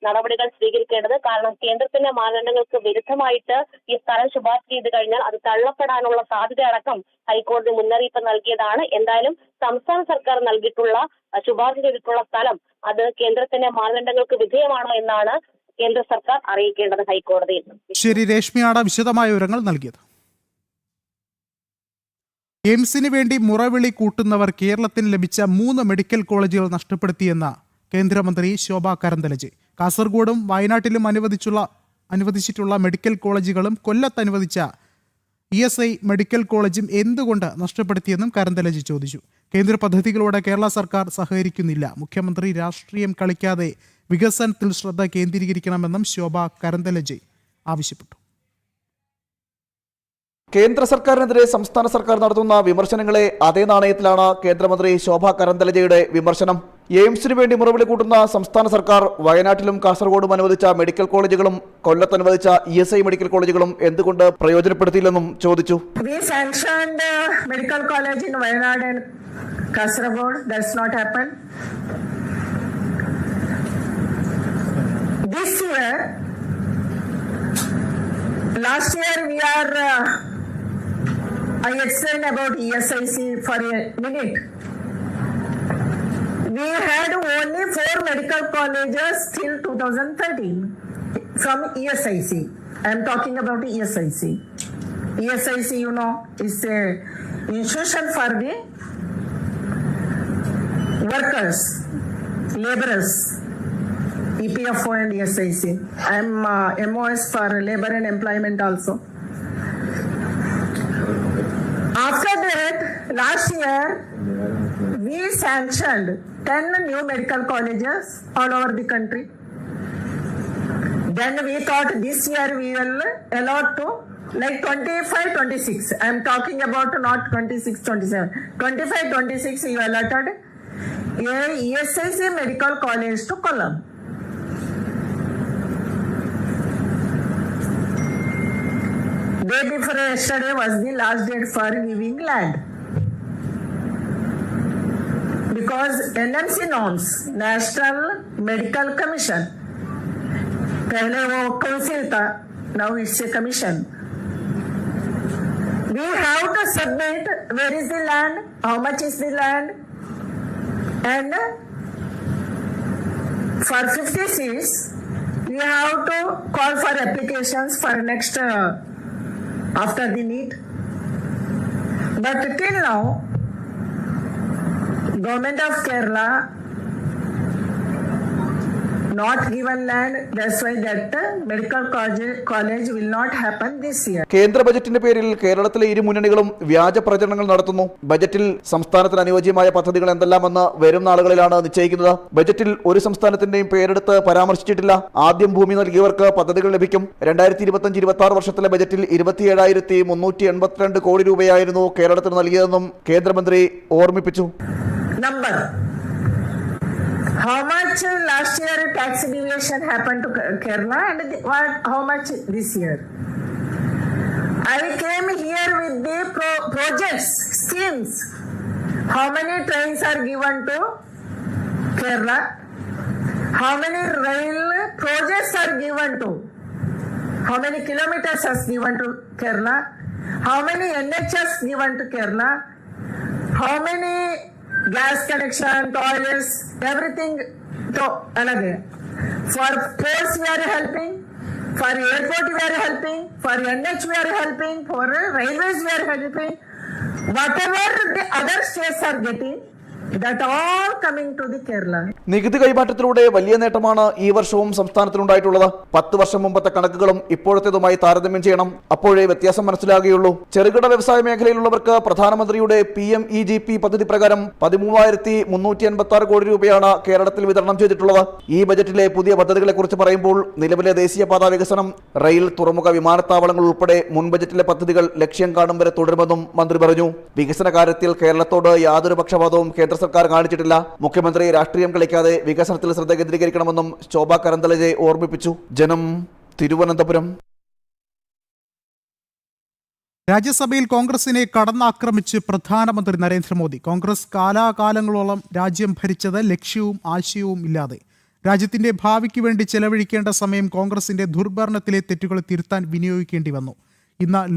നടപടികൾ സ്വീകരിക്കേണ്ടത്. കാരണം കേന്ദ്രത്തിന്റെ മാനദണ്ഡങ്ങൾക്ക് വിരുദ്ധമായിട്ട് ഈ സ്ഥലം ശുപാർശ ചെയ്ത് കഴിഞ്ഞാൽ അത് തള്ളപ്പെടാനുള്ള സാധ്യത അടക്കം ഹൈക്കോടതി മുന്നറിയിപ്പ് നൽകിയതാണ്. എന്തായാലും സംസ്ഥാന സർക്കാർ നൽകിയിട്ടുള്ള ശുപാർശ ചെയ്തിട്ടുള്ള സ്ഥലം അത് കേന്ദ്രത്തിന്റെ മാനദണ്ഡങ്ങൾക്ക് വിധേയമാണോ എന്നാണ് കേന്ദ്ര സർക്കാർ അറിയിക്കേണ്ടത് ഹൈക്കോടതിയിൽ. ശരി, രേഷ്മയാണ് വിശദമായ വിവരങ്ങൾ നൽകിയത്. എയിംസിന് വേണ്ടി മുറവിളി കൂട്ടുന്നവർ കേരളത്തിന് ലഭിച്ച 3 മെഡിക്കൽ കോളേജുകൾ നഷ്ടപ്പെടുത്തിയെന്ന കേന്ദ്രമന്ത്രി ശോഭ കരന്തലജെ. കാസർഗോഡും വയനാട്ടിലും അനുവദിച്ചിട്ടുള്ള മെഡിക്കൽ കോളേജുകളും കൊല്ലത്ത് അനുവദിച്ച ESI മെഡിക്കൽ കോളേജും എന്തുകൊണ്ട് നഷ്ടപ്പെടുത്തിയെന്നും കരന്തലജെ ചോദിച്ചു. കേന്ദ്ര പദ്ധതികളോട് കേരള സർക്കാർ സഹകരിക്കുന്നില്ല. മുഖ്യമന്ത്രി രാഷ്ട്രീയം കളിക്കാതെ വികസനത്തിൽ ശ്രദ്ധ കേന്ദ്രീകരിക്കണമെന്നും ശോഭ കരന്തലജെ ആവശ്യപ്പെട്ടു. കേന്ദ്ര സർക്കാരിനെതിരെ സംസ്ഥാന സർക്കാർ നടത്തുന്ന വിമർശനങ്ങളെ അതേ നാണയത്തിലാണ് കേന്ദ്രമന്ത്രി ശോഭ കരന്തലജയുടെ വിമർശനം. എയിംസിനു വേണ്ടി മുറവിളി കൂട്ടുന്ന സംസ്ഥാന സർക്കാർ വയനാട്ടിലും കാസർഗോഡും അനുവദിച്ച മെഡിക്കൽ കോളേജുകളും കൊല്ലത്ത് അനുവദിച്ച ESI മെഡിക്കൽ കോളേജുകളും എന്തുകൊണ്ട് പ്രയോജനപ്പെടുത്തിയില്ലെന്നും ചോദിച്ചു. Medical college in Wayanad and Kasaragod does not happen. This year, last year we are I explained about ESIC for a minute. We had only 4 medical colleges till 2013 from ESIC. I am talking about ESIC. ESIC, you know, is a institution for the workers, laborers, EPFO and ESIC. I am MOS for labor and employment also. After that, last year, we sanctioned 10 new medical colleges all over the country. Then we thought this year we will allot to like 25-26. I am talking about not 26-27. 25-26 we allotted a ESIC medical college to Kollam. Day before yesterday was the last date for giving land. Because NMC norms, National Medical Commission, पहले वो council था, now it's a commission. We have to submit where is the land, how much is the land, and for 50 seats, we have to call for applications for next after the NEET. But till now, Government of Kerala not given land. That's why that medical college will not happen this year. കേന്ദ്ര ബജറ്റിന്റെ പേരിൽ കേരളത്തിലെ ഇരു മുന്നണികളും വ്യാജ പ്രചരണങ്ങൾ നടത്തുന്നു. ബജറ്റിൽ സംസ്ഥാനത്തിന് അനുയോജ്യമായ പദ്ധതികൾ എന്തെല്ലാമെന്ന് വരും നാളുകളിലാണ് നിശ്ചയിക്കുന്നത്. ബജറ്റിൽ ഒരു സംസ്ഥാനത്തിന്റെയും പേരെടുത്ത് പരാമർശിച്ചിട്ടില്ല. ആദ്യം ഭൂമി നൽകിയവർക്ക് പദ്ധതികൾ ലഭിക്കും. 2025-26 വർഷത്തിലെ ബജറ്റിൽ 27,382 കോടി രൂപയായിരുന്നു കേരളത്തിന് നൽകിയതെന്നും കേന്ദ്രമന്ത്രി ഓർമ്മിപ്പിച്ചു. Number. How much last year tax deviation happened to Kerala and how much this year? I came here with the projects, schemes. How many trains are given to Kerala? How many rail projects are given to? How many kilometers are given to Kerala? How many NHS given to Kerala? How many gas connection, toilets, everything to another. For ports we are helping, for airport we are helping, for NH we are helping, for railways we are helping. Whatever the other states are getting, that all coming to the Kerala. നികുതി കൈമാറ്റത്തിലൂടെ വലിയ നേട്ടമാണ് ഈ വർഷവും സംസ്ഥാനത്തിനുണ്ടായിട്ടുള്ളത്. 10 വർഷം മുമ്പത്തെ കണക്കുകളും ഇപ്പോഴത്തേതുമായി താരതമ്യം ചെയ്യണം. അപ്പോഴേ വ്യത്യാസം മനസ്സിലാകുകയുള്ളൂ. ചെറുകിട വ്യവസായ മേഖലയിലുള്ളവർക്ക് പ്രധാനമന്ത്രിയുടെ PMEGP പദ്ധതി പ്രകാരം 13,386 കോടി രൂപയാണ് കേരളത്തിൽ വിതരണം ചെയ്തിട്ടുള്ളത്. ഈ ബജറ്റിലെ പുതിയ പദ്ധതികളെ കുറിച്ച് പറയുമ്പോൾ നിലവിലെ ദേശീയപാത വികസനം, റെയിൽ, തുറമുഖ, വിമാനത്താവളങ്ങൾ ഉൾപ്പെടെ മുൻ ബജറ്റിലെ പദ്ധതികൾ ലക്ഷ്യം കാണും വരെ തുടരുമെന്നും മന്ത്രി പറഞ്ഞു. വികസന കാര്യത്തിൽ കേരളത്തോട് യാതൊരു പക്ഷപാതവും കേന്ദ്ര സർക്കാർ കാണിച്ചിട്ടില്ല. മുഖ്യമന്ത്രി രാഷ്ട്രീയം കളിക്കാതെ വികസനത്തിൽ ശ്രദ്ധ കേന്ദ്രീകരിക്കണമെന്നും ശോഭ കരന്തലജെ ഓർമ്മിപ്പിച്ചു. ജനം, തിരുവനന്തപുരം. രാജ്യസഭയിൽ കോൺഗ്രസിനെ കടന്നാക്രമിച്ച് പ്രധാനമന്ത്രി നരേന്ദ്രമോദി. കോൺഗ്രസ് കാലാകാലങ്ങളോളം രാജ്യം ഭരിച്ചത് ലക്ഷ്യവും ആശയവും ഇല്ലാതെ. രാജ്യത്തിന്റെ ഭാവിക്ക് വേണ്ടി ചെലവഴിക്കേണ്ട സമയം കോൺഗ്രസിന്റെ ദുർഭരണത്തിലെ തെറ്റുകൾ തിരുത്താൻ വിനിയോഗിക്കേണ്ടി വന്നു. ഇന്ന്